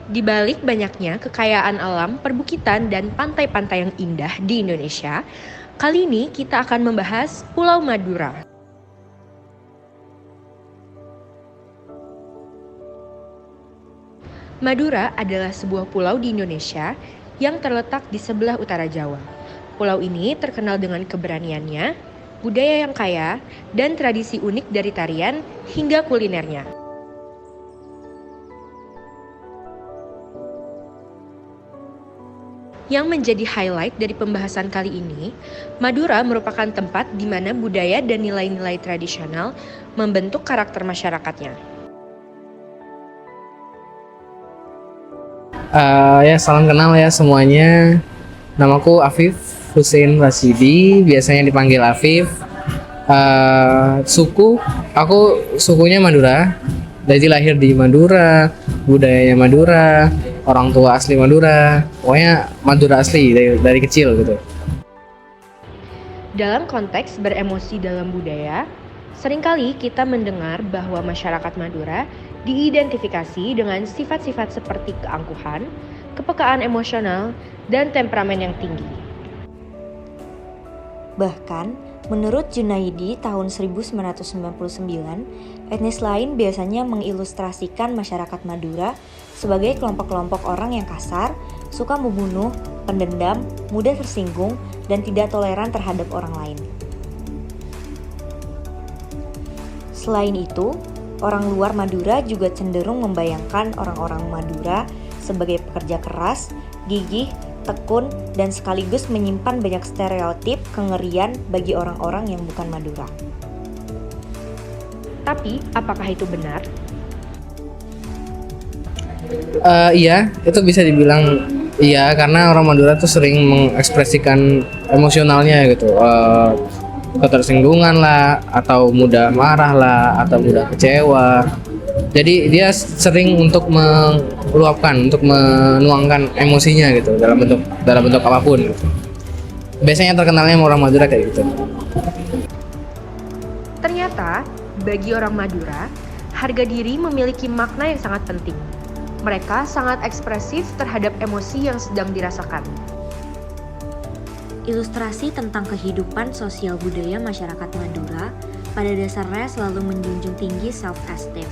Di balik banyaknya kekayaan alam, perbukitan, dan pantai-pantai yang indah di Indonesia, kali ini kita akan membahas Pulau Madura. Madura adalah sebuah pulau di Indonesia yang terletak di sebelah utara Jawa. Pulau ini terkenal dengan keberaniannya, budaya yang kaya, dan tradisi unik dari tarian hingga kulinernya. Yang menjadi highlight dari pembahasan kali ini, Madura merupakan tempat di mana budaya dan nilai-nilai tradisional membentuk karakter masyarakatnya. Ya, salam kenal ya semuanya. Namaku Afif Hussein Rasidi, biasanya dipanggil Afif. Aku sukunya Madura. Jadi lahir di Madura, budayanya Madura, orang tua asli Madura. Pokoknya Madura asli dari kecil gitu. Dalam konteks beremosi dalam budaya, seringkali kita mendengar bahwa masyarakat Madura diidentifikasi dengan sifat-sifat seperti keangkuhan, kepekaan emosional, dan temperamen yang tinggi. Bahkan, menurut Junaidi tahun 1999, etnis lain biasanya mengilustrasikan masyarakat Madura sebagai kelompok-kelompok orang yang kasar, suka membunuh, pendendam, mudah tersinggung, dan tidak toleran terhadap orang lain. Selain itu, orang luar Madura juga cenderung membayangkan orang-orang Madura sebagai pekerja keras, gigih, tekun, dan sekaligus menyimpan banyak stereotip kengerian bagi orang-orang yang bukan Madura. Tapi, apakah itu benar? Iya, itu bisa dibilang iya karena orang Madura tuh sering mengekspresikan emosionalnya gitu. Ketersinggungan lah, atau mudah marah lah, atau mudah kecewa. Jadi dia sering untuk meluapkan, untuk menuangkan emosinya gitu dalam bentuk apapun. Gitu. Biasanya terkenalnya orang Madura kayak gitu. Ternyata, bagi orang Madura, harga diri memiliki makna yang sangat penting. Mereka sangat ekspresif terhadap emosi yang sedang dirasakan. Ilustrasi tentang kehidupan sosial budaya masyarakat Madura pada dasarnya selalu menjunjung tinggi self-esteem.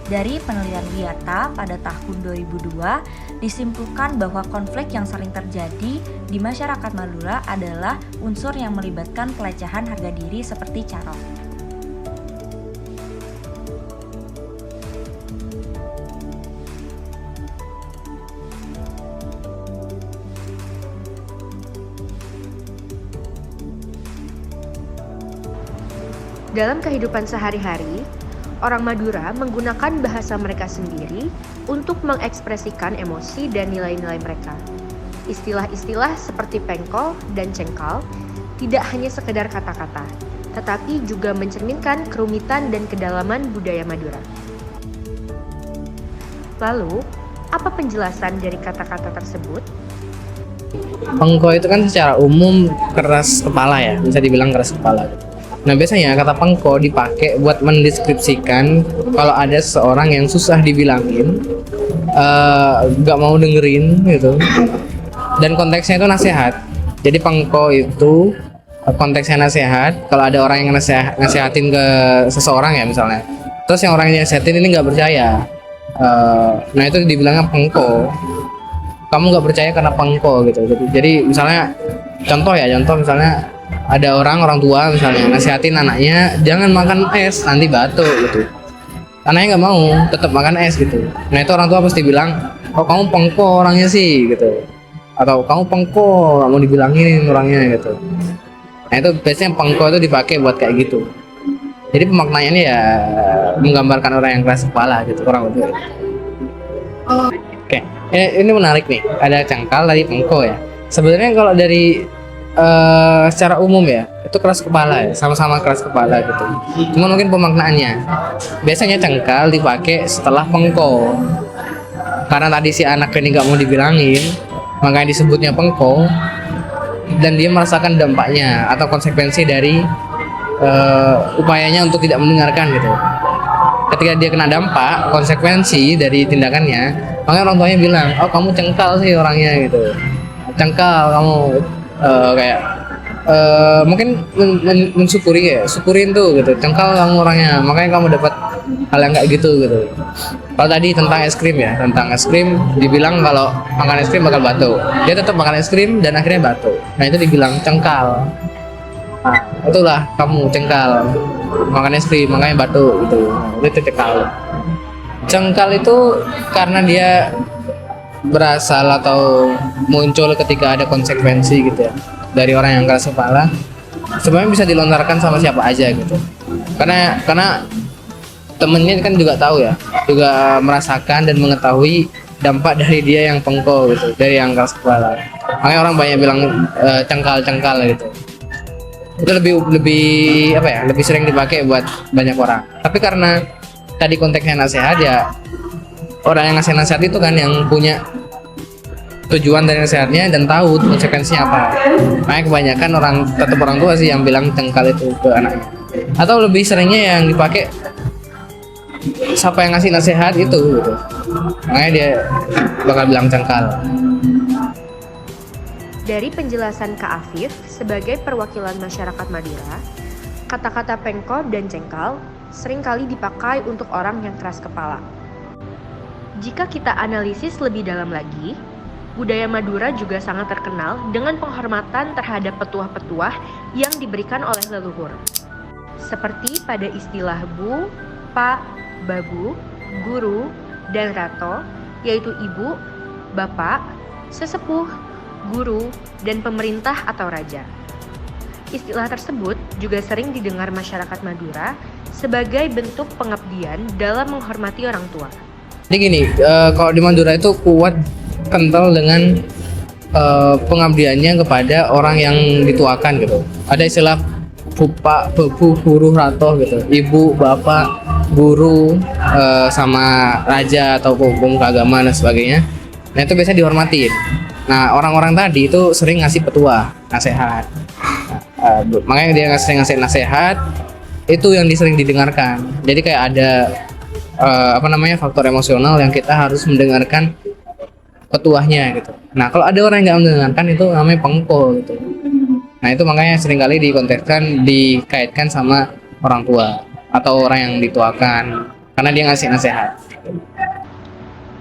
Dari penelitian Wiyata pada tahun 2002, disimpulkan bahwa konflik yang sering terjadi di masyarakat Madura adalah unsur yang melibatkan pelecehan harga diri seperti carok. Dalam kehidupan sehari-hari, orang Madura menggunakan bahasa mereka sendiri untuk mengekspresikan emosi dan nilai-nilai mereka. Istilah-istilah seperti pengko dan cengkal tidak hanya sekedar kata-kata, tetapi juga mencerminkan kerumitan dan kedalaman budaya Madura. Lalu, apa penjelasan dari kata-kata tersebut? Pengko itu kan secara umum keras kepala ya, bisa dibilang keras kepala. Nah biasanya kata pengko dipakai buat mendeskripsikan kalau ada seseorang yang susah dibilangin, gak mau dengerin gitu. Dan konteksnya itu nasihat. Jadi pengko itu konteksnya nasihat. Kalau ada orang yang nasihatin ke seseorang ya misalnya, terus yang orang yang nasihatin ini nggak percaya, nah itu dibilangnya pengko. Kamu nggak percaya karena pengko gitu. Jadi misalnya contoh misalnya ada orang tua misalnya nasihatin anaknya jangan makan es nanti batuk gitu. Anaknya nggak mau, tetap makan es gitu. Nah itu orang tua pasti bilang, oh kamu pengko orangnya sih gitu. Atau kamu pengko, nggak mau dibilangin orangnya gitu. Nah itu biasanya pengko itu dipakai buat kayak gitu. Jadi pemaknaannya ya menggambarkan orang yang keras kepala gitu, orang itu. Oke, ini menarik nih. Ada cangkal tadi pengko ya. Sebenarnya kalau dari secara umum ya itu keras kepala ya, sama-sama keras kepala gitu. Cuma mungkin pemaknaannya biasanya cengkal dipakai setelah pengko karena tadi si anak ini nggak mau dibilangin makanya disebutnya pengko dan dia merasakan dampaknya atau konsekuensi dari upayanya untuk tidak mendengarkan gitu. Ketika dia kena dampak konsekuensi dari tindakannya Makanya orang tuanya bilang, oh kamu cengkal sih orangnya gitu, cengkal kamu, kayak mungkin mensyukuri ya, syukurin tuh gitu, cengkal kamu orangnya, makanya kamu dapat hal yang kayak gitu gitu. Kalau tadi tentang es krim ya, tentang es krim dibilang kalau makan es krim bakal batuk, dia tetap makan es krim dan akhirnya batuk. Nah itu dibilang cengkal. Nah, itulah kamu cengkal, makan es krim makanya batuk gitu. Itu cengkal. Cengkal itu karena dia berasal atau muncul ketika ada konsekuensi gitu ya dari orang yang keras kepala. Sebenarnya bisa dilontarkan sama siapa aja gitu. Karena temennya kan juga tahu ya, juga merasakan dan mengetahui dampak dari dia yang pengko gitu, dari yang keras kepala. Makanya orang banyak bilang cengkal gitu. Itu lebih apa ya, lebih sering dipakai buat banyak orang. Tapi karena tadi konteksnya nasihat ya, orang yang ngasih nasihat itu kan yang punya tujuan dari nasihatnya dan tahu konsekuensinya apa. Makanya kebanyakan orang tua sih yang bilang cengkal itu ke anaknya. Atau lebih seringnya yang dipakai siapa yang ngasih nasihat itu gitu. Makanya dia bakal bilang cengkal. Dari penjelasan Kak Afif sebagai perwakilan masyarakat Madura, kata-kata pengko dan cengkal seringkali dipakai untuk orang yang keras kepala. Jika kita analisis lebih dalam lagi, budaya Madura juga sangat terkenal dengan penghormatan terhadap petuah-petuah yang diberikan oleh leluhur. Seperti pada istilah Bu, Pak, Babu, Guru, dan Rato, yaitu Ibu, Bapak, Sesepuh, Guru, dan Pemerintah atau Raja. Istilah tersebut juga sering didengar masyarakat Madura sebagai bentuk pengabdian dalam menghormati orang tua. Jadi gini, kalau di Madura itu kuat kental dengan pengabdiannya kepada orang yang dituakan gitu. Ada istilah Bapak, Babu, Guru, Rato gitu, Ibu, Bapak, Guru, sama Raja atau pemuka agama dan sebagainya. Nah itu biasanya dihormatin. Nah orang-orang tadi itu sering ngasih petua, nasihat. Makanya dia sering ngasih nasihat, itu yang sering didengarkan. Jadi kayak ada faktor emosional yang kita harus mendengarkan petuahnya gitu. Nah kalau ada orang yang nggak mendengarkan itu namanya pengko gitu. Nah itu makanya seringkali dikaitkan sama orang tua atau orang yang dituakan karena dia ngasih nasihat.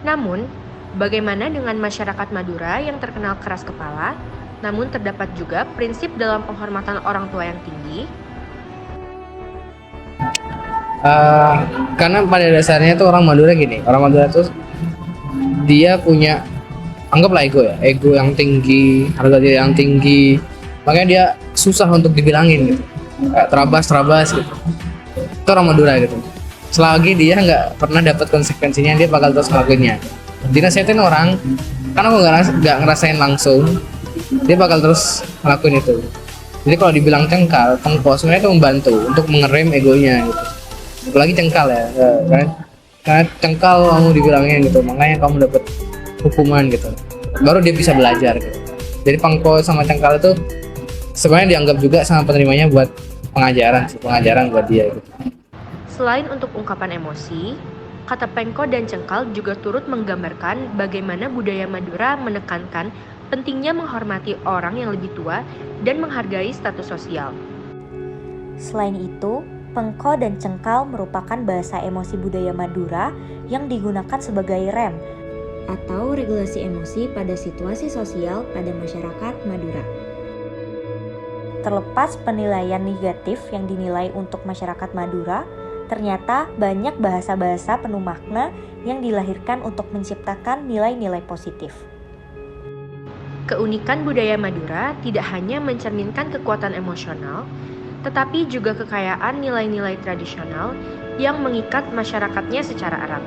Namun, bagaimana dengan masyarakat Madura yang terkenal keras kepala, namun terdapat juga prinsip dalam penghormatan orang tua yang tinggi? Karena pada dasarnya itu orang Madura gini, orang Madura itu dia punya, anggaplah ego yang tinggi, harga diri yang tinggi, makanya dia susah untuk dibilangin gitu, kayak terabas gitu. Itu orang Madura gitu. Selagi dia nggak pernah dapat konsekuensinya, dia bakal terus ngelakuinnya. Dinasihatin orang, karena aku nggak ngerasain langsung, dia bakal terus ngelakuin itu. Jadi kalau dibilang cengkal, pengko sebenarnya itu membantu untuk mengerem egonya gitu. Apalagi cengkal ya, karena cengkal kamu dibilangin gitu, makanya kamu dapat hukuman gitu. Baru dia bisa belajar gitu. Jadi pengko sama cengkal itu sebenarnya dianggap juga sama penerimanya buat pengajaran buat dia gitu. Selain untuk ungkapan emosi, kata pengko dan cengkal juga turut menggambarkan bagaimana budaya Madura menekankan pentingnya menghormati orang yang lebih tua dan menghargai status sosial. Selain itu, pengko dan cengkal merupakan bahasa emosi budaya Madura yang digunakan sebagai rem atau regulasi emosi pada situasi sosial pada masyarakat Madura. Terlepas penilaian negatif yang dinilai untuk masyarakat Madura, ternyata banyak bahasa-bahasa penuh makna yang dilahirkan untuk menciptakan nilai-nilai positif. Keunikan budaya Madura tidak hanya mencerminkan kekuatan emosional, tetapi juga kekayaan nilai-nilai tradisional yang mengikat masyarakatnya secara erat.